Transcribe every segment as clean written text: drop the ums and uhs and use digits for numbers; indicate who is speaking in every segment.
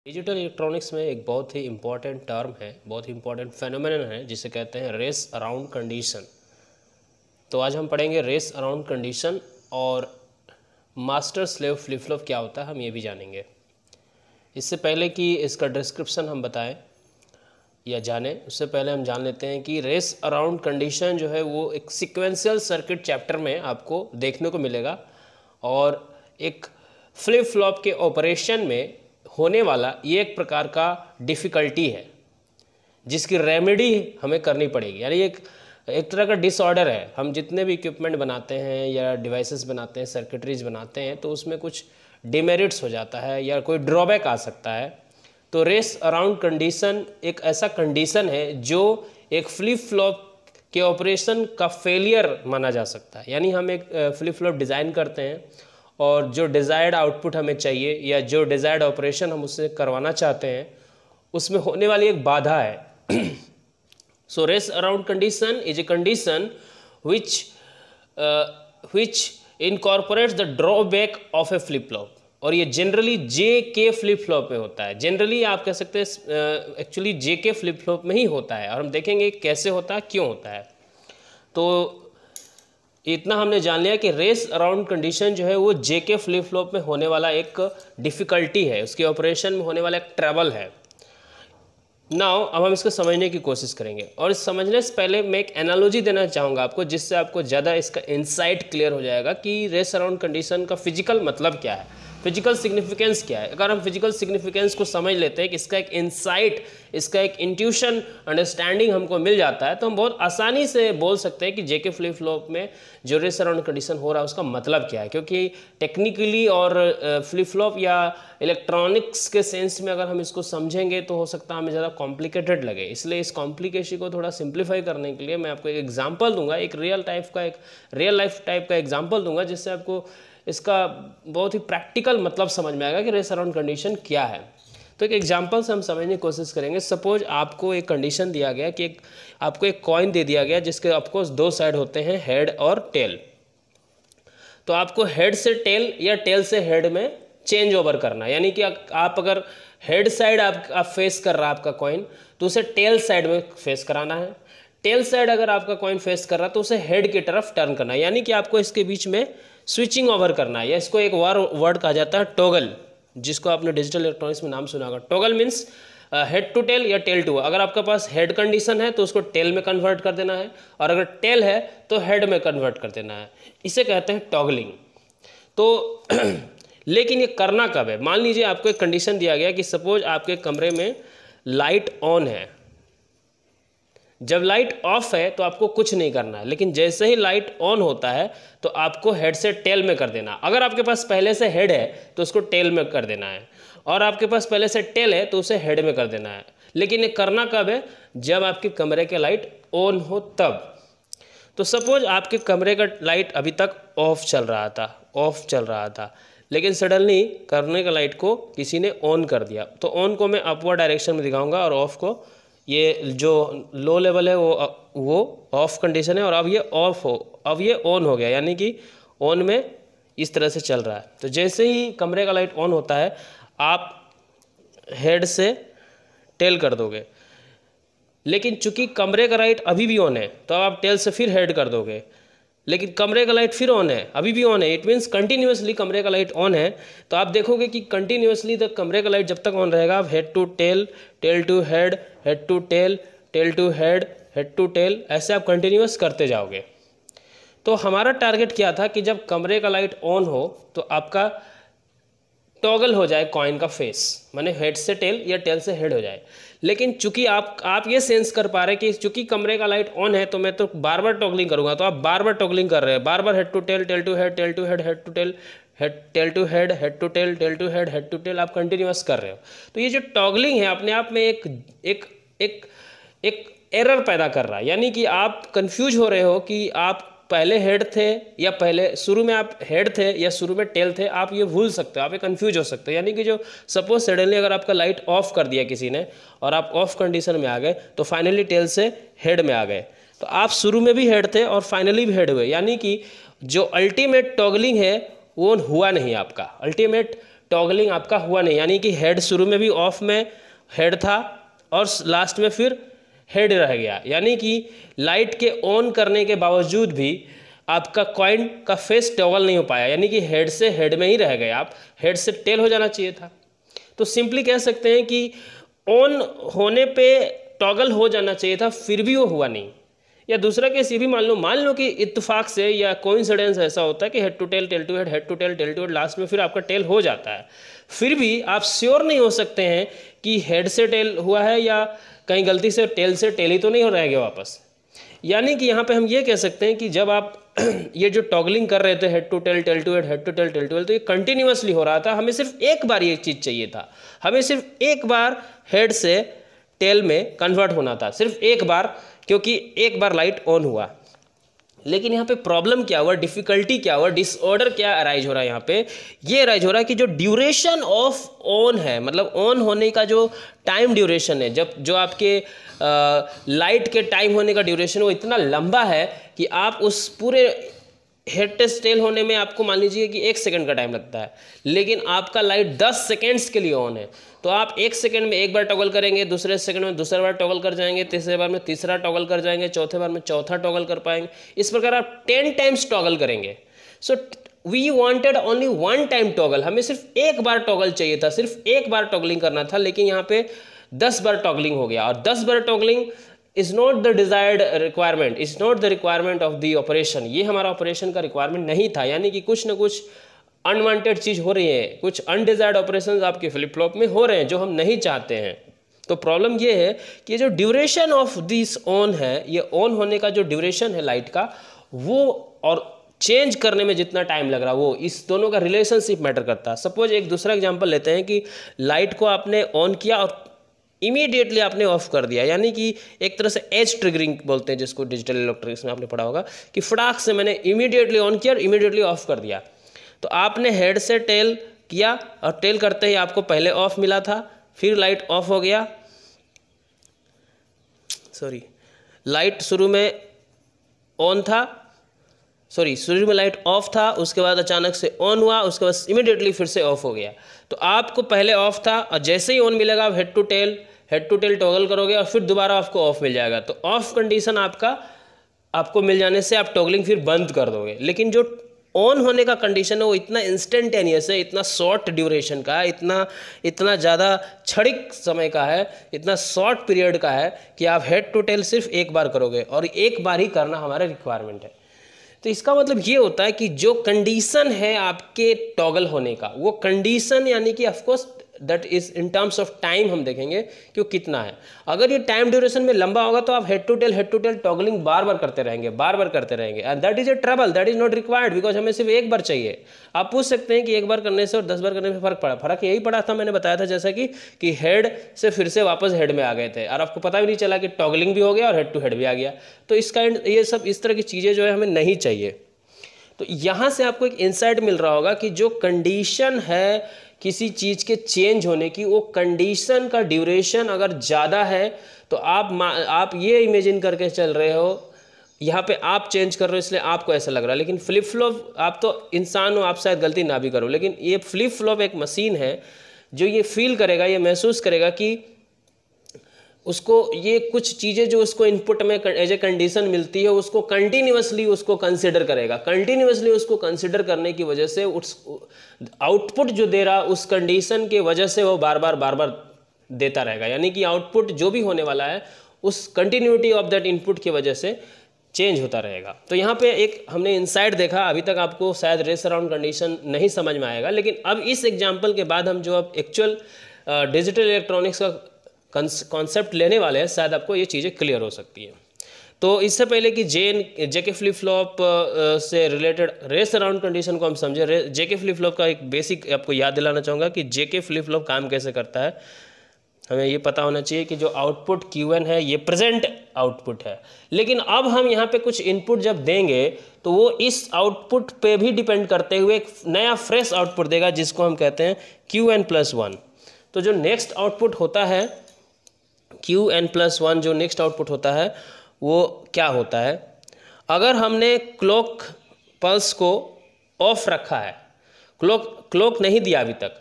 Speaker 1: Digital electronics में एक बहुत ही इम्पॉर्टेंट टर्म है, बहुत ही इम्पॉर्टेंट फेनोमेनन है जिसे कहते हैं रेस अराउंड कंडीशन। तो आज हम पढ़ेंगे रेस अराउंड कंडीशन और मास्टर स्लेव फ्लिप फ्लॉप क्या होता है, हम ये भी जानेंगे। इससे पहले कि इसका डिस्क्रिप्शन हम बताएं या जानें, उससे पहले हम जान लेते हैं कि रेस अराउंड कंडीशन जो है वो एक सीक्वेंशियल सर्किट चैप्टर में आपको देखने को मिलेगा और एक फ्लिप फ्लॉप के ऑपरेशन में होने वाला ये एक प्रकार का डिफ़िकल्टी है जिसकी रेमेडी हमें करनी पड़ेगी। यानी एक तरह का डिसऑर्डर है। हम जितने भी इक्विपमेंट बनाते हैं या डिवाइसेस बनाते हैं, सर्किटरीज बनाते हैं, तो उसमें कुछ डिमेरिट्स हो जाता है या कोई ड्रॉबैक आ सकता है। तो रेस अराउंड कंडीशन एक ऐसा कंडीशन है जो एक फ्लिप फ्लॉप के ऑपरेशन का फेलियर माना जा सकता है। यानी हम एक फ्लिप फ्लॉप डिज़ाइन करते हैं और जो डिज़ायर्ड आउटपुट हमें चाहिए या जो डिज़ायर्ड ऑपरेशन हम उससे करवाना चाहते हैं उसमें होने वाली एक बाधा है। So race around condition is a condition which incorporates the drawback of a flip flop, और ये जनरली जे के फ्लिप फ्लॉप में होता है। जनरली आप कह सकते हैं एक्चुअली जे के फ्लिप फ्लॉप में ही होता है और हम देखेंगे कैसे होता है, क्यों होता है। तो इतना हमने जान लिया कि रेस अराउंड कंडीशन जो है वो जे के फ्लिप फ्लॉप में होने वाला एक डिफ़िकल्टी है, उसके ऑपरेशन में होने वाला एक ट्रबल है। नाउ अब हम इसको समझने की कोशिश करेंगे और इस समझने से पहले मैं एक एनालॉजी देना चाहूँगा आपको, जिससे आपको ज़्यादा इसका इंसाइट क्लियर हो जाएगा कि रेस अराउंड कंडीशन का फिजिकल मतलब क्या है, फिजिकल सिग्निफिकेंस क्या है। अगर हम फिजिकल सिग्निफिकेंस को समझ लेते हैं कि इसका एक इंसाइट, इसका एक इंट्यूशन अंडरस्टैंडिंग हमको मिल जाता है, तो हम बहुत आसानी से बोल सकते हैं कि जेके फ्लिप फ्लॉप में जो रेस अराउंड कंडीशन हो रहा है उसका मतलब क्या है। क्योंकि टेक्निकली और फ्लिप फ्लॉप या इलेक्ट्रॉनिक्स के सेंस में अगर हम इसको समझेंगे तो हो सकता है हमें ज़्यादा कॉम्प्लिकेटेड लगे। इसलिए इस कॉम्प्लिकेशन को थोड़ा सिंप्लीफाई करने के लिए मैं आपको एक एग्जाम्पल दूंगा, एक रियल लाइफ टाइप का एग्जाम्पल दूंगा, जिससे आपको इसका बहुत ही प्रैक्टिकल मतलब समझ में आएगा कि रेस अराउंड कंडीशन क्या है। तो एक एग्जांपल से हम समझने की कोशिश करेंगे। सपोज आपको एक कंडीशन दिया गया कि आपको एक कॉइन दे दिया गया जिसके ऑफकोर्स दो साइड होते हैं, हेड और टेल। तो आपको हेड से टेल या टेल से हेड में चेंज ओवर करना है। यानी कि आप अगर हेड साइड आप फेस कर रहा है आपका कॉइन, तो उसे टेल साइड में फेस कराना है। टेल साइड अगर आपका कॉइन फेस कर रहा है तो उसे हेड की तरफ टर्न करना है। यानी कि आपको इसके बीच में स्विचिंग ओवर करना है, या इसको एक वर्ड कहा जाता है टॉगल, जिसको आपने डिजिटल इलेक्ट्रॉनिक्स में नाम सुना होगा। Toggle means head to tail या टेल टू। अगर आपके पास हेड कंडीशन है तो उसको टेल में कन्वर्ट कर देना है, और अगर टेल है तो हेड में कन्वर्ट कर देना है। इसे कहते हैं टॉगलिंग। तो लेकिन ये करना कब है? मान लीजिए आपको एक कंडीशन दिया गया कि सपोज आपके कमरे में लाइट ऑन है, जब लाइट ऑफ है तो आपको कुछ नहीं करना है, लेकिन जैसे ही लाइट ऑन होता है तो आपको हेड से टेल में कर देना। अगर आपके पास पहले से हेड है तो उसको टेल में कर देना है, और आपके पास पहले से टेल है तो उसे हेड में कर देना है। लेकिन ये करना कब है? जब आपके कमरे के लाइट ऑन हो तब। तो सपोज आपके कमरे का लाइट अभी तक ऑफ चल रहा था, लेकिन सडनली कमरे का लाइट को किसी ने ऑन कर दिया। तो ऑन को मैं अपवर्ड डायरेक्शन में दिखाऊंगा और ऑफ को, ये जो लो लेवल है वो ऑफ कंडीशन है, और अब ये ऑन हो गया। यानी कि ऑन में इस तरह से चल रहा है। तो जैसे ही कमरे का लाइट ऑन होता है आप हेड से टेल कर दोगे, लेकिन चूंकि कमरे का लाइट अभी भी ऑन है तो आप टेल से फिर हेड कर दोगे, लेकिन कमरे का लाइट फिर ऑन है, अभी भी ऑन है। इट मीन्स कंटिन्यूसली कमरे का लाइट ऑन है। तो आप देखोगे कि कंटिन्यूसली तक कमरे का लाइट जब तक ऑन रहेगा आप head to tail, tail to head, head to tail, tail to head, head to tail, ऐसे आप कंटिन्यूस करते जाओगे। तो हमारा टारगेट क्या था कि जब कमरे का लाइट ऑन हो तो आपका टॉगल हो जाए कॉइन का फेस, माने हेड से टेल या टेल से हेड हो जाए। लेकिन चूंकि आप ये सेंस कर पा रहे हैं कि चूंकि कमरे का लाइट ऑन है तो मैं तो बार बार टॉगलिंग करूंगा, तो आप बार बार टॉगलिंग कर रहे हैं, बार बार head to tail, tail to head, tail to head, head to tail, head tail to head, head to tail, tail to head, head to tail, आप कंटिन्यूस कर रहे हो। तो ये जो टॉगलिंग है अपने आप में एक एरर पैदा कर रहा है। यानी कि आप कंफ्यूज हो रहे हो कि आप पहले हेड थे या पहले शुरू में आप हेड थे या शुरू में टेल थे, आप ये भूल सकते हो, आप ये कंफ्यूज हो सकते हो। यानी कि जो सपोज सडनली अगर आपका लाइट ऑफ कर दिया किसी ने और आप ऑफ कंडीशन में आ गए तो फाइनली टेल से हेड में आ गए, तो आप शुरू में भी हेड थे और फाइनली भी हेड हुए। यानी कि जो अल्टीमेट टॉगलिंग है वो हुआ नहीं, आपका अल्टीमेट टॉगलिंग आपका हुआ नहीं, यानी कि हेड शुरू में भी ऑफ में हेड था और लास्ट में फिर हेड रह गया, यानी कि लाइट के ऑन करने के बावजूद भी आपका कॉइन का फेस टॉगल नहीं हो पाया, यानी कि हेड से हेड में ही रह गए आप, हेड से टेल हो जाना चाहिए था। तो सिंपली कह सकते हैं कि ऑन होने पे टॉगल हो जाना चाहिए था, फिर भी वो हुआ नहीं। या दूसरा केस ये भी मान लो कि इत्तेफाक से या कोइंसिडेंस ऐसा होता है कि head to tail, tail to head, head to tail, tail to head, last में फिर आपका टेल हो जाता है, फिर भी आप श्योर नहीं हो सकते हैं कि हेड से टेल हुआ है या कहीं गलती से टेल से टेल ही तो नहीं हो रह गया वापस। यानी कि यहाँ पे हम ये कह सकते हैं कि जब आप ये जो टॉगलिंग कर रहे थे head to tail, tail to head, head to tail, tail to head, तो ये कंटिन्यूअसली हो रहा था। हमें सिर्फ एक बार ये चीज़ चाहिए था, हमें सिर्फ एक बार हेड से टेल में कन्वर्ट होना था, सिर्फ एक बार, क्योंकि एक बार लाइट ऑन हुआ। लेकिन यहाँ पे प्रॉब्लम क्या हुआ, डिफिकल्टी क्या हुआ, डिसऑर्डर क्या अराइज हो रहा है यहाँ पे, ये अराइज हो रहा है कि जो ड्यूरेशन ऑफ ऑन है, मतलब ऑन होने का जो टाइम ड्यूरेशन है, जब जो आपके लाइट के टाइम होने का ड्यूरेशन वो इतना लंबा है कि आप उस पूरे हेड टेस्ट टेल होने में आपको मान लीजिए कि 1 सेकंड का टाइम लगता है, लेकिन आपका लाइट 10 सेकेंड्स के लिए ऑन है, तो आप 1 सेकंड में एक बार टॉगल करेंगे, दूसरे सेकंड में दूसरा बार टॉगल कर जाएंगे, तीसरे बार में तीसरा टॉगल कर जाएंगे, चौथे बार में चौथा टॉगल कर पाएंगे। इस प्रकार आप 10 टाइम्स टॉगल करेंगे। So we wanted only 1 time toggle, हमें सिर्फ एक बार टॉगल चाहिए था, सिर्फ एक बार टॉगलिंग करना था, लेकिन यहाँ पे 10 बार टॉगलिंग हो गया। और 10 बार toggling is not the desired requirement, is not the requirement of the operation, ये हमारा ऑपरेशन का रिक्वायरमेंट नहीं था। यानी कि कुछ ना कुछ अनवांटेड चीज़ हो रही है, कुछ अनडिजायर्ड ऑपरेशंस आपके फ्लिप फ्लॉप में हो रहे हैं जो हम नहीं चाहते हैं। तो प्रॉब्लम ये है कि जो ड्यूरेशन ऑफ दिस ऑन है, ये ऑन होने का जो ड्यूरेशन है लाइट का, वो और चेंज करने में जितना टाइम लग रहा वो, इस दोनों का रिलेशनशिप मैटर करता है। सपोज एक दूसरा एग्जांपल लेते हैं कि लाइट को आपने ऑन किया और इमीडिएटली आपने ऑफ कर दिया, यानी कि एक तरह से एज ट्रिगरिंग बोलते हैं जिसको डिजिटल इलेक्ट्रॉनिक्स में आपने पढ़ा होगा, कि फटाक से मैंने इमीडिएटली ऑन किया और इमीडिएटली ऑफ कर दिया। तो आपने हेड से टेल किया और टेल करते ही आपको पहले ऑफ मिला था, फिर लाइट ऑफ हो गया, लाइट शुरू में ऑन था, शुरू में लाइट ऑफ था, उसके बाद अचानक से ऑन हुआ, उसके बाद इमीडिएटली फिर से ऑफ हो गया। तो आपको पहले ऑफ था और जैसे ही ऑन मिलेगा आप हेड टू टेल टॉगल करोगे और फिर दोबारा आपको ऑफ मिल जाएगा। तो ऑफ कंडीशन आपको मिल जाने से आप टॉगलिंग फिर बंद कर दोगे। लेकिन जो ऑन होने का कंडीशन है वो इतना इंस्टेंटेनियस है, इतना शॉर्ट ड्यूरेशन का है, इतना ज़्यादा क्षणिक समय का है, इतना शॉर्ट पीरियड का है कि आप हेड टू टेल सिर्फ एक बार करोगे और एक बार ही करना हमारा रिक्वायरमेंट है। तो इसका मतलब ये होता है कि जो कंडीशन है आपके टॉगल होने का, वो कंडीशन यानी कि of course that is in terms of time हम देखेंगे कि वो कितना है। अगर ये टाइम ड्यूरेशन में लंबा होगा तो आप हेड टू टेल टॉगलिंग बार बार करते रहेंगे and that is a trouble, that is not required, because हमें सिर्फ एक बार चाहिए। आप पूछ सकते हैं कि एक बार करने से और 10 बार करने में फर्क यही पड़ा था, मैंने बताया था जैसा कि हेड से फिर से वापस हेड में आ गए थे और आपको पता भी नहीं चला कि टॉगलिंग भी हो गया और हेड टू हेड भी आ गया। तो ये सब इस तरह की चीज़ें जो है हमें नहीं चाहिए। तो यहाँ से आपको एक इंसाइट मिल रहा होगा कि जो कंडीशन है किसी चीज़ के चेंज होने की, वो कंडीशन का ड्यूरेशन अगर ज़्यादा है तो आप ये इमेजिन करके चल रहे हो, यहाँ पे आप चेंज कर रहे हो इसलिए आपको ऐसा लग रहा है। लेकिन फ्लिप फ्लॉप, आप तो इंसान हो, आप शायद गलती ना भी करो, लेकिन ये फ्लिप फ्लॉप एक मशीन है जो ये फील करेगा, ये महसूस करेगा कि उसको ये कुछ चीज़ें जो उसको इनपुट में एज ए कंडीशन मिलती है उसको कंटिन्यूअसली उसको कंसिडर करेगा। कंटिन्यूअसली उसको कंसिडर करने की वजह से उस आउटपुट जो दे रहा उस कंडीशन के वजह से वो बार बार देता रहेगा। यानी कि आउटपुट जो भी होने वाला है उस कंटिन्यूटी ऑफ दैट इनपुट की वजह से चेंज होता रहेगा। तो यहाँ पे एक हमने इनसाइट देखा, अभी तक आपको शायद रेस अराउंड कंडीशन नहीं समझ में आएगा, लेकिन अब इस एग्जाम्पल के बाद हम जो अब एक्चुअल डिजिटल इलेक्ट्रॉनिक्स का कॉन्सेप्ट लेने वाले हैं, शायद आपको ये चीज़ें क्लियर हो सकती हैं। तो इससे पहले कि जेके फ्लिप फ्लॉप से रिलेटेड रेस अराउंड कंडीशन को हम समझे, जेके फ्लिप फ्लॉप का एक बेसिक आपको याद दिलाना चाहूँगा कि जेके फ्लिप फ्लॉप काम कैसे करता है। हमें ये पता होना चाहिए कि जो आउटपुट Qn है ये प्रेजेंट आउटपुट है, लेकिन अब हम यहाँ पे कुछ इनपुट जब देंगे तो वो इस आउटपुट पे भी डिपेंड करते हुए एक नया फ्रेश आउटपुट देगा जिसको हम कहते हैं Qn+1। तो जो नेक्स्ट आउटपुट होता है Qn+1, जो नेक्स्ट आउटपुट होता है वो क्या होता है, अगर हमने क्लॉक पल्स को ऑफ रखा है, क्लॉक नहीं दिया अभी तक,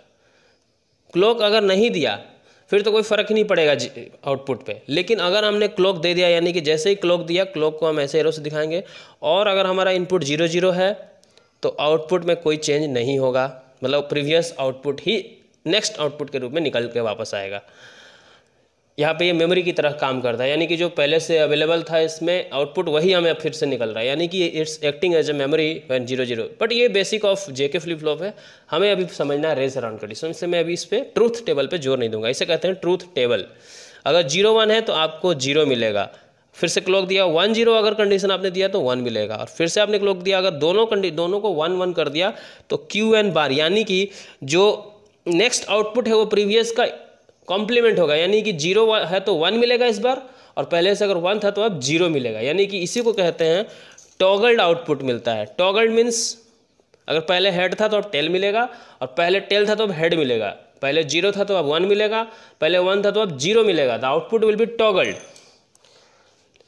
Speaker 1: क्लॉक अगर नहीं दिया फिर तो कोई फ़र्क ही नहीं पड़ेगा आउटपुट पे, लेकिन अगर हमने क्लॉक दे दिया यानी कि जैसे ही क्लॉक दिया क्लॉक को हम ऐसे एरो से दिखाएंगे, और अगर हमारा इनपुट 0 0 है तो आउटपुट में कोई चेंज नहीं होगा, मतलब प्रीवियस आउटपुट ही नेक्स्ट आउटपुट के रूप में निकल के वापस आएगा। यहाँ पे ये मेमोरी की तरह काम करता है, यानी कि जो पहले से अवेलेबल था इसमें आउटपुट वही हमें फिर से निकल रहा है, यानी कि it's acting as a memory when 0 0। But ये basic of JK flip flop है, हमें अभी समझना है रेज अराउंड कंडीशन, इसलिए मैं अभी इस पर ट्रूथ टेबल पे जोर नहीं दूंगा। इसे कहते हैं ट्रूथ टेबल। अगर 0 1 है तो आपको 0 मिलेगा, फिर से क्लॉक दिया 1 0 अगर कंडीशन आपने दिया तो 1 मिलेगा, और फिर से आपने क्लॉक दिया अगर दोनों को 1 1 कर दिया तो QN बार, यानी कि जो नेक्स्ट आउटपुट है वो प्रीवियस का कॉम्प्लीमेंट होगा, यानी कि 0 है तो 1 मिलेगा इस बार, और पहले से अगर 1 था तो अब 0 मिलेगा, यानी कि इसी को कहते हैं टॉगल्ड आउटपुट मिलता है। टॉगल्ड मीन्स अगर पहले हेड था तो अब टेल मिलेगा, और पहले टेल था तो अब हेड मिलेगा, पहले 0 था तो अब 1 मिलेगा, पहले 1 था तो अब 0 मिलेगा। The output will be toggled.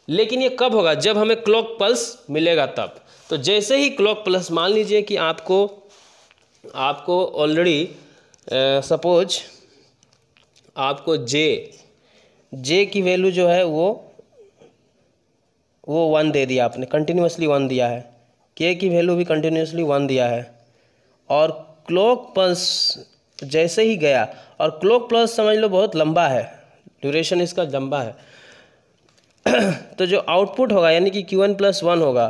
Speaker 1: लेकिन ये कब होगा? जब हमें क्लॉक पल्स मिलेगा तब। तो जैसे ही क्लॉक पल्स, मान लीजिए कि आपको ऑलरेडी सपोज आपको जे की वैल्यू जो है वो 1 दे दिया आपने, कंटिन्यूसली 1 दिया है, के की वैल्यू भी कंटिन्यूसली 1 दिया है, और क्लॉक पल्स जैसे ही गया, और क्लॉक पल्स समझ लो बहुत लंबा है, ड्यूरेशन इसका लंबा है तो जो आउटपुट होगा यानी कि Qn + 1 होगा,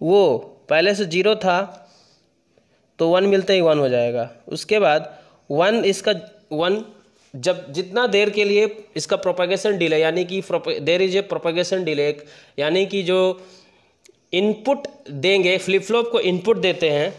Speaker 1: वो पहले से 0 था तो 1 मिलते ही 1 हो जाएगा। उसके बाद 1 जब जितना देर के लिए इसका प्रोपेगेशन डिले, यानी कि there is a propagation delay, यानी कि जो इनपुट देंगे, फ्लिप फ्लॉप को इनपुट देते हैं,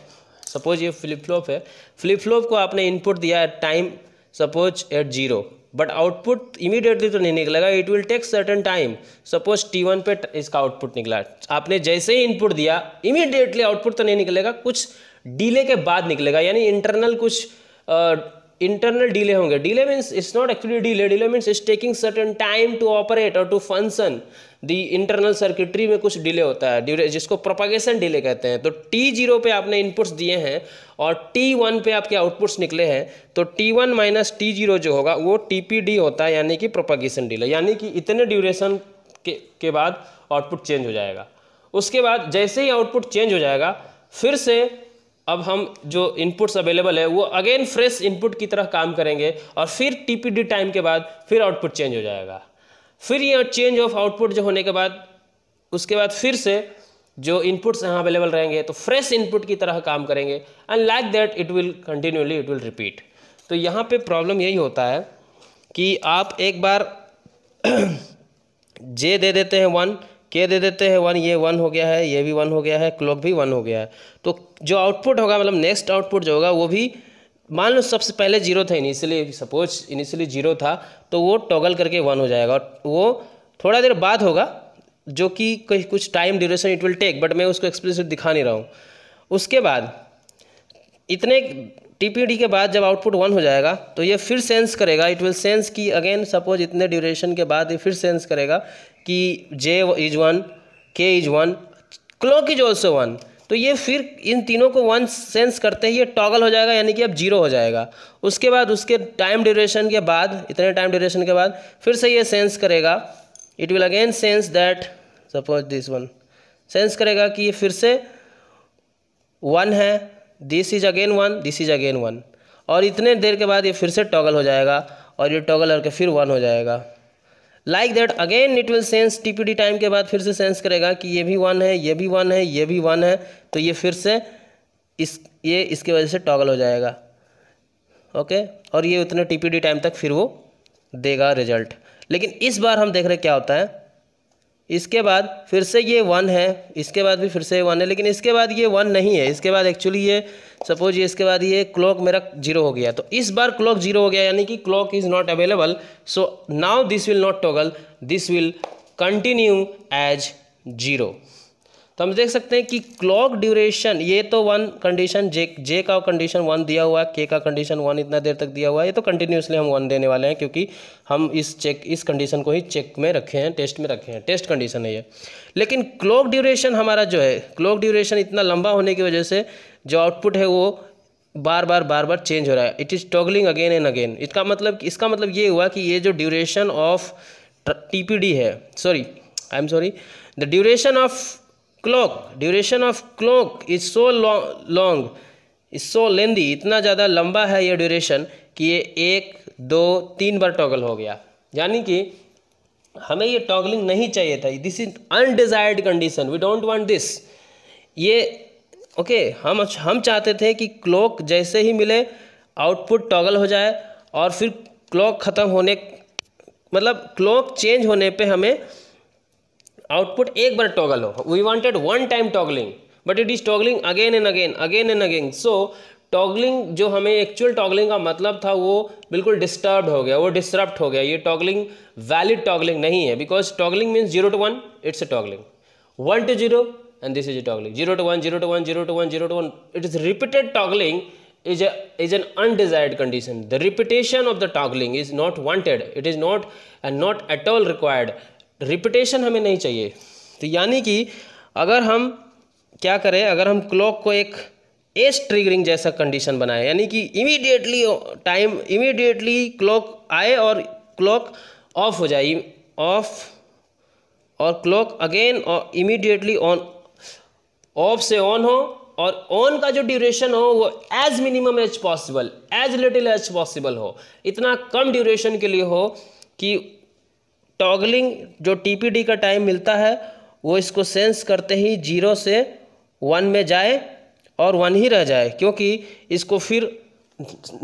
Speaker 1: सपोज ये फ्लिप फ्लॉप है, फ्लिप फ्लॉप को आपने इनपुट दिया है time suppose at 0, but output immediately तो नहीं निकलेगा, it will take certain time. Suppose T1 पे इसका आउटपुट निकला, आपने जैसे ही इनपुट दिया इमीडिएटली आउटपुट तो नहीं निकलेगा, कुछ डिले के बाद निकलेगा, यानी इंटरनल कुछ इंटरनल डिले होंगे। Delay means it's not actually delay means it's taking certain time to operate और to function. The internal circuitry में कुछ डिले होता है, जिसको प्रोपेगेशन डिले कहते हैं। तो T0 पे आपने इनपुट्स दिए हैं और T1 पे आपके आउटपुट्स निकले हैं, तो T1 - T0 जो होगा वो TPD होता है, यानी कि प्रोपेगेशन डिले, यानी कि इतने ड्यूरेशन के बाद आउटपुट चेंज हो जाएगा। उसके बाद जैसे ही आउटपुट चेंज हो जाएगा, फिर से अब हम जो इनपुट्स अवेलेबल है वो अगेन फ्रेश इनपुट की तरह काम करेंगे, और फिर TPD टाइम के बाद फिर आउटपुट चेंज हो जाएगा। फिर ये चेंज ऑफ आउटपुट जो होने के बाद, उसके बाद फिर से जो इनपुट्स यहाँ अवेलेबल रहेंगे तो फ्रेश इनपुट की तरह काम करेंगे, and like that it will continually it will repeat. तो यहाँ पे प्रॉब्लम यही होता है कि आप एक बार जे दे देते हैं 1, के दे देते हैं 1, ये 1 हो गया है, ये भी 1 हो गया है, क्लॉक भी 1 हो गया है, तो जो आउटपुट होगा मतलब नेक्स्ट आउटपुट जो होगा वो भी, मान लो सबसे पहले 0 था इनिशियली, सपोज इनिशियली 0 था तो वो टॉगल करके 1 हो जाएगा, और वो थोड़ा देर बाद होगा, जो कि कुछ time duration it will take, but मैं उसको एक्सप्लिसिट दिखा नहीं रहा हूँ। उसके बाद इतने TPD के बाद जब आउटपुट 1 हो जाएगा तो ये फिर सेंस करेगा, इट विल सेंस कि अगेन सपोज इतने ड्यूरेशन के बाद ये फिर सेंस करेगा कि J is 1, K is 1, clock is also 1, तो ये फिर इन तीनों को 1 सेंस करते ही ये टॉगल हो जाएगा, यानी कि अब 0 हो जाएगा। उसके बाद उसके टाइम ड्यूरेशन के बाद, इतने टाइम ड्यूरेशन के बाद फिर से ये सेंस करेगा, it will again sense that suppose this 1, sense करेगा कि ये फिर से 1 है, this is again 1, this is again 1, और इतने देर के बाद ये फिर से टॉगल हो जाएगा, और ये टॉगल करके फिर 1 हो जाएगा। Like that again it will sense TPD time के बाद फिर से सेंस करेगा कि ये भी 1 है, ये भी 1 है, ये भी 1 है, तो ये फिर से इसकी वजह से टॉगल हो जाएगा, ओके, और ये उतने TPD टाइम तक फिर वो देगा रिजल्ट। लेकिन इस बार हम देख रहे क्या होता है, इसके बाद फिर से ये 1 है, इसके बाद भी फिर से 1 है, लेकिन इसके बाद ये 1 नहीं है, इसके बाद एक्चुअली ये सपोज ये इसके बाद ये क्लॉक मेरा 0 हो गया, तो इस बार क्लॉक 0 हो गया, यानी कि clock is not available, so now this will not toggle, this will continue as 0। तो हम देख सकते हैं कि क्लॉक ड्यूरेशन, ये तो 1 कंडीशन, जे का कंडीशन 1 दिया हुआ है, के का कंडीशन 1 इतना देर तक दिया हुआ है, ये तो कंटिन्यूसली हम 1 देने वाले हैं, क्योंकि हम इस कंडीशन को ही चेक में रखे हैं, टेस्ट में रखे हैं, टेस्ट कंडीशन है ये। लेकिन क्लॉक ड्यूरेशन हमारा जो है, क्लॉक ड्यूरेशन इतना लंबा होने की वजह से जो आउटपुट है वो बार बार चेंज हो रहा है, it is toggling again and again. इसका मतलब ये हुआ कि ये जो ड्यूरेशन ऑफ टीपीडी है, the duration of clock is so long, is so lengthy, इतना ज़्यादा लंबा है ये ड्यूरेशन कि ये 1 2 3 बार टॉगल हो गया। यानी कि हमें ये टॉगलिंग नहीं चाहिए था, this is undesired condition, we don't want this. ये ओके हम चाहते थे कि क्लॉक जैसे ही मिले आउटपुट टॉगल हो जाए और फिर क्लॉक ख़त्म होने क्लॉक चेंज होने पे हमें आउटपुट एक बार टॉगल हो। We wanted one time toggling, but it is toggling again and again. So toggling जो हमें एक्चुअल टॉगलिंग का मतलब था वो बिल्कुल डिस्टर्ब हो गया, वो डिसरप्ट हो गया। ये टॉगलिंग वैलिड टॉगलिंग नहीं है, because toggling means 0 to 1 it's a toggling, 1 to 0 and this is a toggling, 0 to 1 0 to 1 0 to 1 0 to 1. It is repeated toggling is an undesired condition. The repetition of the toggling is not wanted, it is not at all required. Repetition हमें नहीं चाहिए। तो यानी कि अगर हम क्या करें, अगर हम क्लॉक को एक एज ट्रिगरिंग जैसा कंडीशन बनाए, यानी कि इमीडिएटली क्लॉक आए और क्लॉक ऑफ हो जाए, और क्लॉक अगेन और इमीडिएटली ऑफ से ऑन हो, और ऑन का जो ड्यूरेशन हो वो as minimum as possible, as little as possible हो, इतना कम ड्यूरेशन के लिए हो कि टॉगलिंग जो टीपीडी का टाइम मिलता है वो इसको सेंस करते ही 0 से 1 में जाए और 1 ही रह जाए, क्योंकि इसको फिर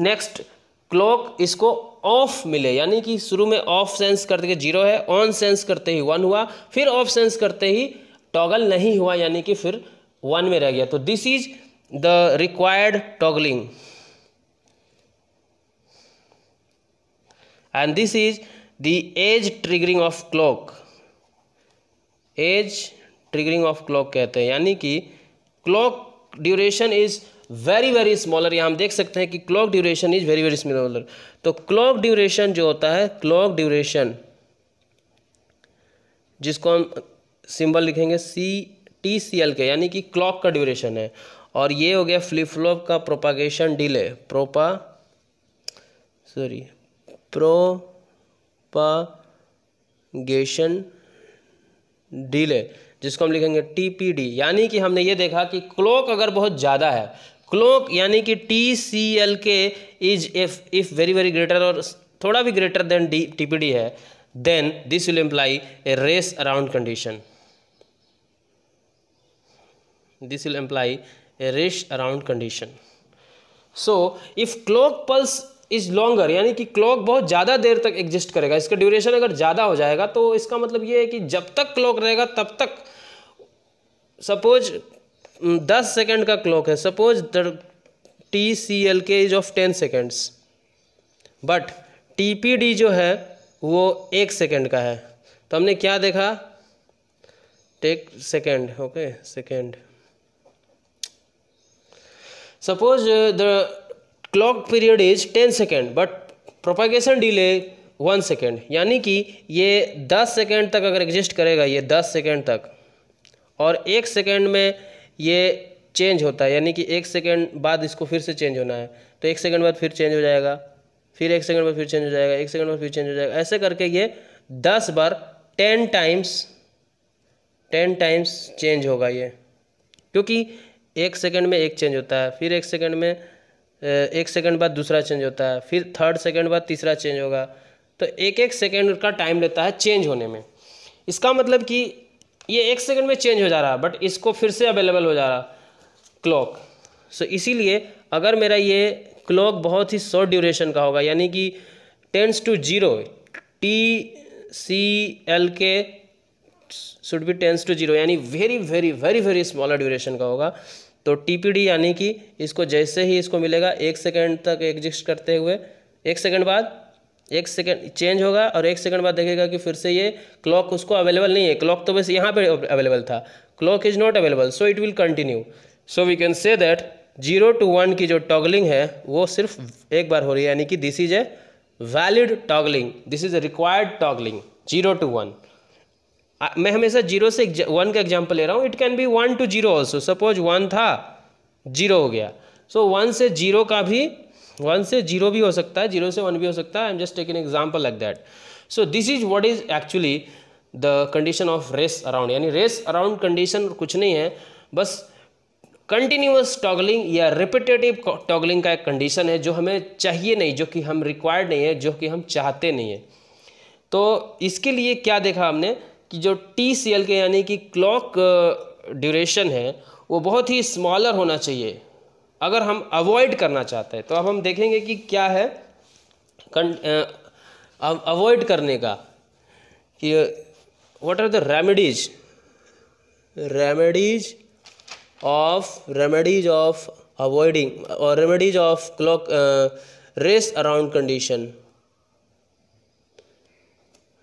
Speaker 1: नेक्स्ट क्लॉक इसको ऑफ मिले। यानी कि शुरू में ऑफ सेंस करते ही 0 है, ऑन सेंस करते ही 1 हुआ, फिर ऑफ सेंस करते ही टॉगल नहीं हुआ, यानी कि फिर 1 में रह गया। तो this is the required toggling and this is the edge triggering of clock. Edge triggering of clock कहते हैं, यानी कि clock duration is very smaller. यहाँ हम देख सकते हैं कि clock duration is very smaller. तो क्लॉक ड्यूरेशन जो होता है, क्लॉक ड्यूरेशन जिसको हम सिंबल लिखेंगे TCL के, यानी कि क्लॉक का ड्यूरेशन है, और ये हो गया फ्लिप फ्लॉप का प्रोपागेशन डिले, प्रोपागेशन डिले, जिसको हम लिखेंगे TPD। यानी कि हमने ये देखा कि क्लॉक अगर बहुत ज़्यादा है, क्लॉक यानी कि TCL के इज इफ वेरी ग्रेटर और थोड़ा भी ग्रेटर देन TPD है, then this will imply a race around condition. This will imply a rush around condition. So if clock pulse is longer, यानी कि क्लॉक बहुत ज़्यादा देर तक एग्जिस्ट करेगा, इसका ड्यूरेशन अगर ज़्यादा हो जाएगा तो इसका मतलब ये है कि जब तक क्लॉक रहेगा तब तक, सपोज 10 सेकेंड का क्लॉक है, सपोज TCL के is of 10 seconds, but TPD जो है वो 1 सेकेंड का है। तो हमने क्या देखा, take second, okay second, suppose the clock period is 10 second but propagation delay 1 second, यानी कि ये 10 सेकेंड तक अगर एग्जिस्ट करेगा, ये 10 सेकेंड तक, और 1 सेकेंड में ये चेंज होता है, यानी कि 1 सेकेंड बाद इसको फिर से चेंज होना है, तो 1 सेकेंड बाद फिर चेंज हो जाएगा, फिर 1 सेकेंड बाद फिर चेंज हो जाएगा, 1 सेकेंड बाद फिर चेंज हो जाएगा, ऐसे करके ये 10 बार 10 टाइम्स चेंज होगा ये, क्योंकि 1 सेकेंड में एक चेंज होता है, फिर 1 सेकेंड में 1 सेकेंड बाद दूसरा चेंज होता है, फिर 3rd सेकेंड बाद तीसरा चेंज होगा। तो 1 सेकेंड का टाइम लेता है चेंज होने में। इसका मतलब कि ये 1 सेकेंड में चेंज हो जा रहा है, बट इसको फिर से अवेलेबल हो जा रहा क्लॉक। सो इसीलिए अगर मेरा ये क्लॉक बहुत ही शॉर्ट ड्यूरेशन का होगा, यानी कि टेंस टू 0, TCL के शुड बी टेंस टू 0, यानी वेरी स्मॉलर ड्यूरेशन का होगा, तो TPD यानी कि इसको जैसे ही इसको मिलेगा 1 सेकेंड तक एग्जिस्ट करते हुए, 1 सेकेंड बाद 1 सेकेंड चेंज होगा, और 1 सेकेंड बाद देखेगा कि फिर से ये क्लॉक उसको अवेलेबल नहीं है, क्लॉक तो बस यहाँ पे अवेलेबल था, clock is not available, so it will continue. So we can say that 0 to 1 की जो टॉगलिंग है वो सिर्फ एक बार हो रही है, यानी कि this is a valid toggling, this is A required toggling 0 to 1। मैं हमेशा 0 से 1 का एग्जाम्पल ले रहा हूँ, it can be 1 to 0 also. Suppose 1 था 0 हो गया, सो 1 से 0 का भी 1 से 0 भी हो सकता है, 0 से 1 भी हो सकता है। I am just taking example like that. So this is what is actually the condition of race around, यानी रेस अराउंड कंडीशन कुछ नहीं है, बस कंटिन्यूअस टॉगलिंग या रिपीटेटिव टॉगलिंग का एक कंडीशन है जो हमें चाहिए नहीं, जो कि हम रिक्वायर्ड नहीं है, जो कि हम चाहते नहीं है। तो इसके लिए क्या देखा हमने कि जो TCL के यानी कि क्लॉक ड्यूरेशन है वो बहुत ही स्मॉलर होना चाहिए अगर हम अवॉइड करना चाहते हैं। तो अब हम देखेंगे कि क्या है अवॉइड करने का, कि what are the remedies of avoiding और remedies of clock race around condition.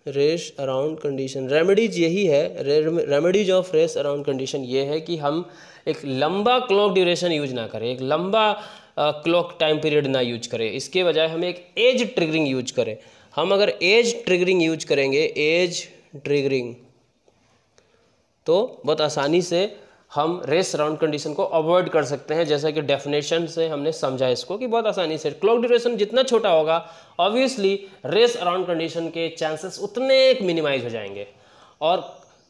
Speaker 1: Race around condition remedies यही है, remedies of race around condition ये है कि हम एक लंबा क्लॉक ड्यूरेशन यूज ना करें, एक लंबा क्लॉक टाइम पीरियड ना यूज करें, इसके बजाय हम एक एज ट्रिगरिंग यूज करें। हम अगर एज ट्रिगरिंग यूज करेंगे, एज ट्रिगरिंग, तो बहुत आसानी से हम रेस अराउंड कंडीशन को अवॉइड कर सकते हैं। जैसा कि डेफिनेशन से हमने समझा इसको कि बहुत आसानी से क्लॉक ड्यूरेशन जितना छोटा होगा ऑब्वियसली रेस अराउंड कंडीशन के चांसेस उतने मिनिमाइज हो जाएंगे, और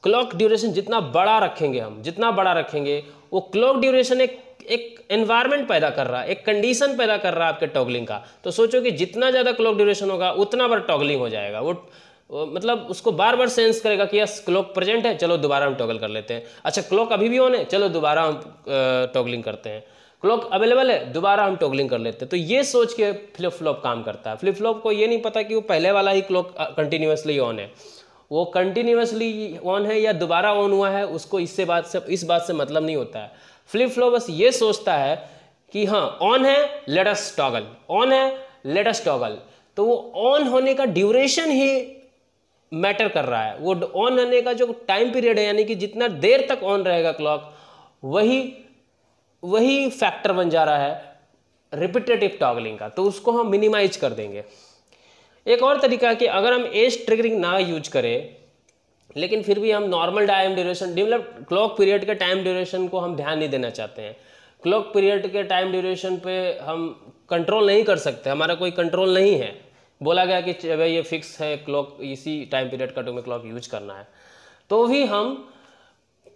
Speaker 1: क्लॉक ड्यूरेशन जितना बड़ा रखेंगे हम, जितना बड़ा रखेंगे वो क्लॉक ड्यूरेशन एक एनवायरनमेंट पैदा कर रहा है, एक कंडीशन पैदा कर रहा है आपके टॉगलिंग का। तो सोचो कि जितना ज़्यादा क्लॉक ड्यूरेशन होगा उतना बार टॉगलिंग हो जाएगा, वो मतलब उसको बार बार सेंस करेगा कि यस क्लॉक प्रेजेंट है, चलो दोबारा हम टॉगल कर लेते हैं, अच्छा क्लॉक अभी भी ऑन है, चलो दोबारा हम टॉगलिंग करते हैं, क्लॉक अवेलेबल है, दोबारा हम टॉगलिंग कर लेते हैं। तो ये सोच के फ्लिप फ्लॉप काम करता है। फ्लिप फ्लॉप को ये नहीं पता कि वो पहले वाला ही क्लॉक कंटिन्यूसली ऑन है, वो कंटिन्यूसली ऑन है या दोबारा ऑन हुआ है, उसको इस बात से मतलब नहीं होता है। फ्लिप फ्लॉप बस ये सोचता है कि हाँ ऑन है, लेट अस टॉगल, ऑन है, लेट अस टॉगल। तो वो ऑन होने का ड्यूरेशन ही मैटर कर रहा है, वो ऑन होने का जो टाइम पीरियड है, यानी कि जितना देर तक ऑन रहेगा क्लॉक, वही फैक्टर बन जा रहा है रिपीटेटिव टॉगलिंग का। तो उसको हम मिनिमाइज कर देंगे। एक और तरीका है कि अगर हम एज ट्रिगरिंग ना यूज करें, लेकिन फिर भी हम नॉर्मल टाइम ड्यूरेशन, मतलब क्लॉक पीरियड के टाइम ड्यूरेशन को हम ध्यान नहीं देना चाहते हैं, क्लॉक पीरियड के टाइम ड्यूरेशन पे हम कंट्रोल नहीं कर सकते, हमारा कोई कंट्रोल नहीं है, बोला गया कि भाई ये फिक्स है क्लॉक, इसी टाइम पीरियड का तुम्हें क्लॉक यूज करना है, तो भी हम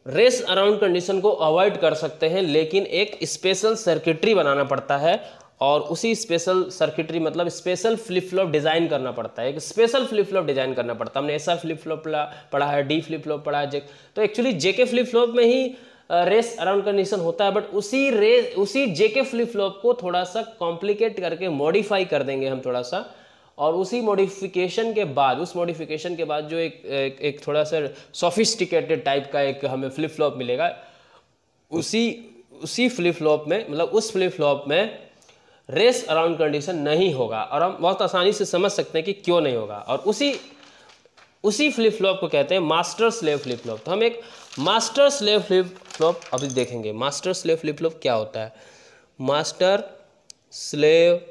Speaker 1: रेस अराउंड कंडीशन को अवॉइड कर सकते हैं। लेकिन एक स्पेशल सर्किटरी बनाना पड़ता है, और उसी स्पेशल सर्किटरी मतलब स्पेशल फ्लिप फ्लॉप डिज़ाइन करना पड़ता है, एक स्पेशल फ्लिप फ्लॉप डिज़ाइन करना पड़ता है। हमने ऐसा फ्लिप फ्लॉप पढ़ा है, डी फ्लिप फ्लॉप पढ़ा है, तो एक्चुअली जेके फ्लिप फ्लॉप में ही रेस अराउंड कंडीशन होता है, बट उसी जेके फ्लिप फ्लॉप को थोड़ा सा कॉम्प्लिकेट करके मॉडिफाई कर देंगे हम थोड़ा सा, और उसी मॉडिफिकेशन के बाद जो एक थोड़ा सा सोफिस्टिकेटेड टाइप का एक हमें फ्लिप फ्लॉप मिलेगा, उसी फ्लिप फ्लॉप में, मतलब उस फ्लिप फ्लॉप में रेस अराउंड कंडीशन नहीं होगा, और हम बहुत आसानी से समझ सकते हैं कि क्यों नहीं होगा। और उसी फ्लिप फ्लॉप को कहते हैं मास्टर स्लेव फ्लिप फ्लॉप। तो हम एक मास्टर स्लेव फ्लिप फ्लॉप अभी देखेंगे। मास्टर स्लेव फ्लिप फ्लॉप क्या होता है? मास्टर स्लेव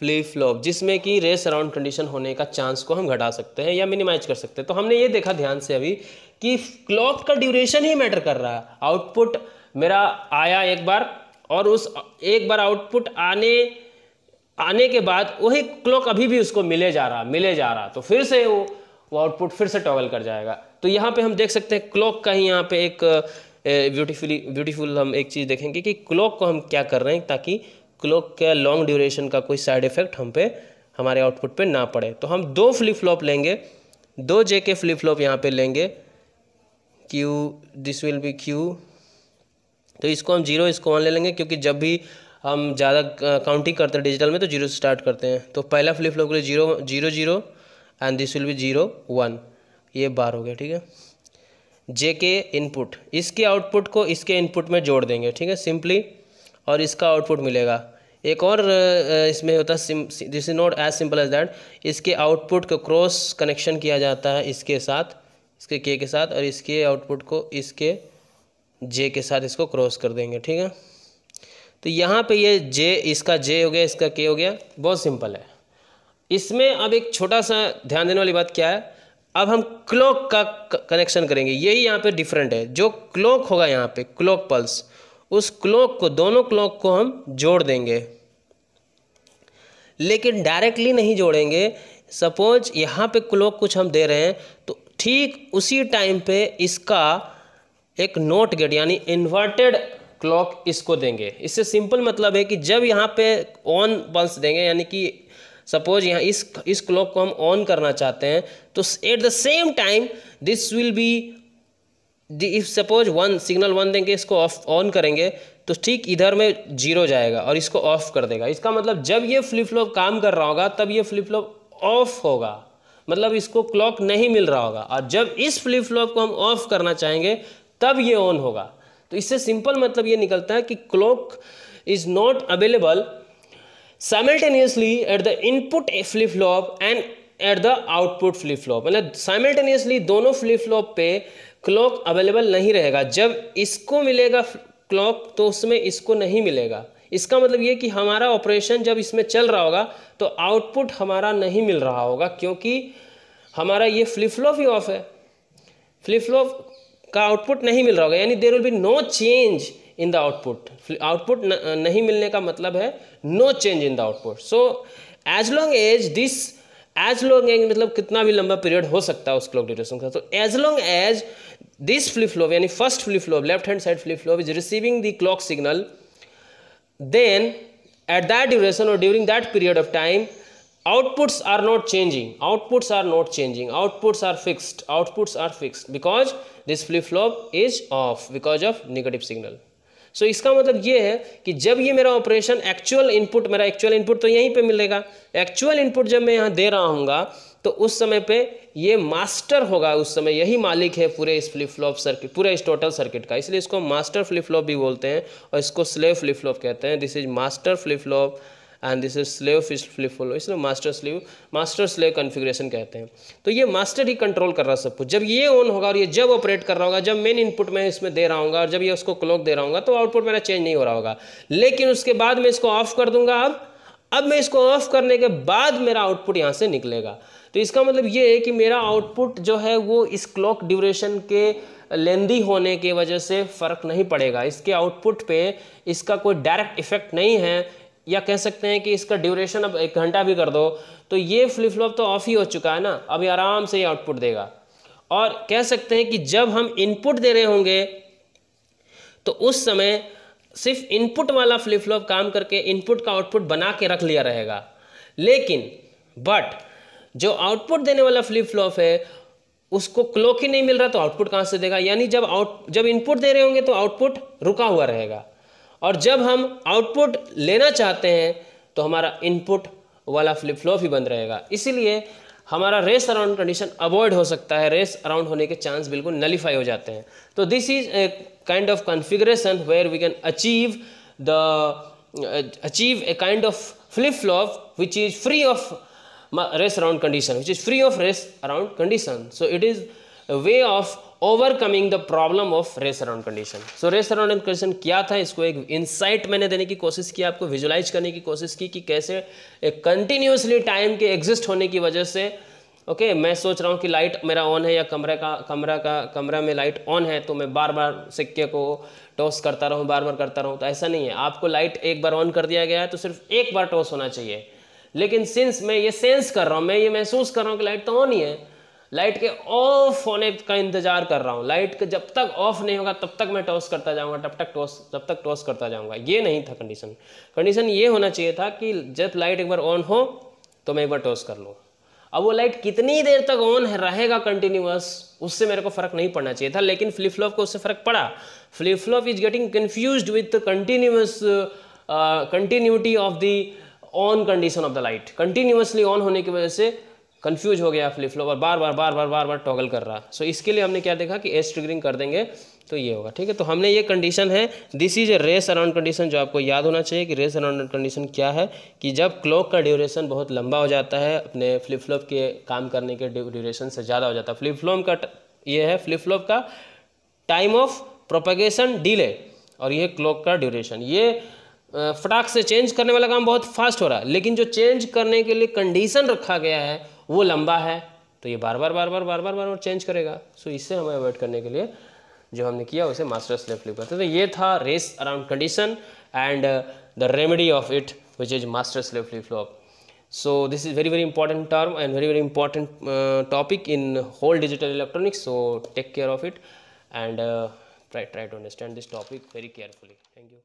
Speaker 1: फ्लिप फ्लॉप जिसमें कि रेस अराउंड कंडीशन होने का चांस को हम घटा सकते हैं या मिनिमाइज कर सकते हैं। तो हमने ये देखा ध्यान से अभी कि क्लॉक का ड्यूरेशन ही मैटर कर रहा है। आउटपुट मेरा आया एक बार, और उस एक बार आउटपुट आने के बाद वही क्लॉक अभी भी उसको मिले जा रहा, तो फिर से वो आउटपुट फिर से टॉगल कर जाएगा। तो यहाँ पे हम देख सकते हैं क्लॉक का ही यहाँ पे एक ब्यूटीफुल हम एक चीज़ देखेंगे कि क्लॉक को हम क्या कर रहे हैं ताकि क्लॉक के लॉन्ग ड्यूरेशन का कोई साइड इफेक्ट हमारे आउटपुट पे ना पड़े। तो हम 2 फ्लिप फ्लॉप लेंगे, 2 जेके फ्लिप फ्लॉप यहाँ पे लेंगे, Q, this will be Q, तो इसको हम 0 इसको 1 ले लेंगे, क्योंकि जब भी हम ज़्यादा काउंटिंग करते हैं डिजिटल में तो 0 से स्टार्ट करते हैं। तो पहला फ्लिप फ्लॉप के लिए 0 0 0 एंड दिस विल बी 0 1, ये बार हो गया, ठीक है। जेके इनपुट, इसके आउटपुट को इसके इनपुट में जोड़ देंगे, ठीक है, सिंपली, और इसका आउटपुट मिलेगा। एक और इसमें होता है, this is not as simple as that, इसके आउटपुट को क्रॉस कनेक्शन किया जाता है इसके साथ, इसके के के साथ, और इसके आउटपुट को इसके जे के साथ इसको क्रॉस कर देंगे, ठीक है। तो यहाँ पे ये जे, इसका जे हो गया, इसका के हो गया, बहुत सिंपल है। इसमें अब एक छोटा सा ध्यान देने वाली बात क्या है, अब हम क्लॉक का कनेक्शन करेंगे, यही यहाँ पे डिफरेंट है। जो क्लॉक होगा यहाँ पे, क्लॉक पल्स, उस क्लॉक को, दोनों क्लॉक को हम जोड़ देंगे, लेकिन डायरेक्टली नहीं जोड़ेंगे। सपोज यहाँ पे क्लॉक कुछ हम दे रहे हैं तो ठीक उसी टाइम पे इसका एक नॉट गेट यानी इन्वर्टेड क्लॉक इसको देंगे। इससे सिंपल मतलब है कि जब यहाँ पे ऑन पल्स देंगे, यानी कि सपोज यहाँ इस क्लॉक को हम ऑन करना चाहते हैं, तो at the same time this will be if suppose 1 signal 1 देंगे, इसको ऑफ ऑन करेंगे तो ठीक इधर में 0 जाएगा और इसको ऑफ कर देगा। इसका मतलब जब ये फ्लिप फ्लॉप काम कर रहा होगा तब ये फ्लिप फ्लॉप ऑफ होगा, मतलब इसको क्लॉक नहीं मिल रहा होगा, और जब इस फ्लिप फ्लॉप को हम ऑफ करना चाहेंगे तब ये ऑन होगा। तो इससे सिंपल मतलब ये निकलता है कि clock is not available simultaneously at the input flip flop and at the output flip flop. मतलब साइमल्टेनियसली दोनों फ्लिप फ्लॉप पे क्लॉक अवेलेबल नहीं रहेगा। जब इसको मिलेगा क्लॉक तो उसमें इसको नहीं मिलेगा। इसका मतलब ये कि हमारा ऑपरेशन जब इसमें चल रहा होगा तो आउटपुट हमारा नहीं मिल रहा होगा, क्योंकि हमारा ये फ्लिप फ्लॉप ही ऑफ है, फ्लिप फ्लॉप का आउटपुट नहीं मिल रहा होगा, यानी there will be no change in the output. Output नहीं मिलने का मतलब है no change in the output. So as long as मतलब कितना भी लंबा पीरियड हो सकता है उस क्लॉक ड्यूरेशन का। तो as long as this flip flop यानी first flip flop, left hand side flip flop is receiving the clock signal, then at that duration or during that period of time outputs are not changing, outputs are fixed because this flip flop is off because of negative signal. सो इसका मतलब ये है कि जब ये मेरा operation actual input तो यहीं पे मिलेगा, एक्चुअल इनपुट जब मैं यहाँ दे रहा हूँगा तो उस समय पे ये मास्टर होगा, उस समय यही मालिक है पूरे इस फ्लिप फ्लॉप सर्किट, पूरे इस टोटल सर्किट का, इसलिए इसको मास्टर फ्लिप फ्लॉप भी बोलते हैं और इसको स्लेव फ्लिप फ्लॉप कहते हैं। This is master flip flop and this is slave flip flop, इसलिए मास्टर स्लेव कॉन्फ़िगरेशन कहते हैं। तो ये मास्टर ही कंट्रोल कर रहा है सब कुछ। जब ये ऑन होगा और ये जब ऑपरेट कर रहा होगा, जब मेन इनपुट मैं इसमें दे रहा हूँ और जब ये उसको क्लॉक दे रहा हूँ तो आउटपुट मेरा चेंज नहीं हो रहा होगा। लेकिन उसके बाद मैं इसको ऑफ कर दूंगा, अब मैं इसको ऑफ करने के बाद मेरा आउटपुट यहाँ से निकलेगा। तो इसका मतलब ये है कि मेरा आउटपुट जो है वो इस क्लॉक ड्यूरेशन के लेंदी होने की वजह से फ़र्क नहीं पड़ेगा, इसके आउटपुट पे इसका कोई डायरेक्ट इफेक्ट नहीं है। या कह सकते हैं कि इसका ड्यूरेशन अब 1 घंटा भी कर दो तो ये फ्लिप फ्लॉप तो ऑफ ही हो चुका है ना, अभी आराम से ये आउटपुट देगा। और कह सकते हैं कि जब हम इनपुट दे रहे होंगे तो उस समय सिर्फ इनपुट वाला फ्लिप फ्लॉप काम करके इनपुट का आउटपुट बना के रख लिया रहेगा, लेकिन बट जो आउटपुट देने वाला फ्लिप फ्लॉप है उसको क्लॉक ही नहीं मिल रहा तो आउटपुट कहाँ से देगा। यानी जब इनपुट दे रहे होंगे तो आउटपुट रुका हुआ रहेगा, और जब हम आउटपुट लेना चाहते हैं तो हमारा इनपुट वाला फ्लिप फ्लॉप ही बंद रहेगा। इसीलिए हमारा रेस अराउंड कंडीशन अवॉइड हो सकता है, रेस अराउंड होने के चांस बिल्कुल नलीफाई हो जाते हैं। तो this is a kind of configuration where we can achieve a kind of flip flop which is free of race around condition, which is free of race around condition. So it is a way of overcoming the problem of race around condition. So race around condition क्या था, इसको एक insight मैंने देने की कोशिश की, आपको विजुलाइज करने की कोशिश की कि कैसे एक कंटिन्यूसली टाइम के एग्जिस्ट होने की वजह से मैं सोच रहा हूँ कि लाइट मेरा ऑन है या कमरा में लाइट ऑन है तो मैं बार बार सिक्के को टॉस करता रहूँ, बार बार करता रहूँ, तो ऐसा नहीं है। आपको लाइट एक बार ऑन कर दिया गया है तो सिर्फ एक बार टॉस होना चाहिए। लेकिन सिंस मैं ये सेंस कर रहा हूँ, मैं ये महसूस कर रहा हूँ कि लाइट तो ऑन ही है, लाइट के ऑफ होने का इंतजार कर रहा हूँ, लाइट के जब तक ऑफ नहीं होगा तब तक मैं टॉस करता जाऊँगा, तब तक टॉस करता जाऊँगा। ये नहीं था कंडीशन ये होना चाहिए था कि जब लाइट एक बार ऑन हो तो मैं एक बार टॉस कर लूँ। अब वो लाइट कितनी देर तक ऑन रहेगा कंटिन्यूअस, उससे मेरे को फ़र्क नहीं पड़ना चाहिए था, लेकिन फ्लिप फ्लॉप को उससे फ़र्क पड़ा। Flip flop is getting confused with continuous continuity of the on condition of the light. Continuously on होने की वजह से कंफ्यूज हो गया फ्लिप फ्लॉप और बार बार टॉगल कर रहा। सो इसके लिए हमने क्या देखा कि एज ट्रिगरिंग कर देंगे तो ये होगा, ठीक है। तो हमने ये कंडीशन है, this is a race around condition, जो आपको याद होना चाहिए कि रेस अराउंड कंडीशन क्या है, कि जब क्लॉक का ड्यूरेशन बहुत लंबा हो जाता है, अपने फ्लिप फ्लॉप के काम करने के ड्यूरेशन से ज़्यादा हो जाता है। फ्लिप फ्लॉप का ये है फ्लिप फ्लॉप का टाइम ऑफ प्रोपेगेशन डिले, और ये क्लॉक का ड्यूरेशन। ये फटाक से चेंज करने वाला काम बहुत फास्ट हो रहा है, लेकिन जो चेंज करने के लिए कंडीशन रखा गया है वो लंबा है, तो ये बार बार चेंज करेगा। सो इससे हमें अवॉइड करने के लिए जो हमने किया उसे मास्टर स्लेव फ्लिप कहते हैं। तो ये था race around condition and the remedy of it which is master slave flip flop. So this is very important term and very important topic in whole digital electronics. So take care of it and try to understand this topic very carefully. Thank you.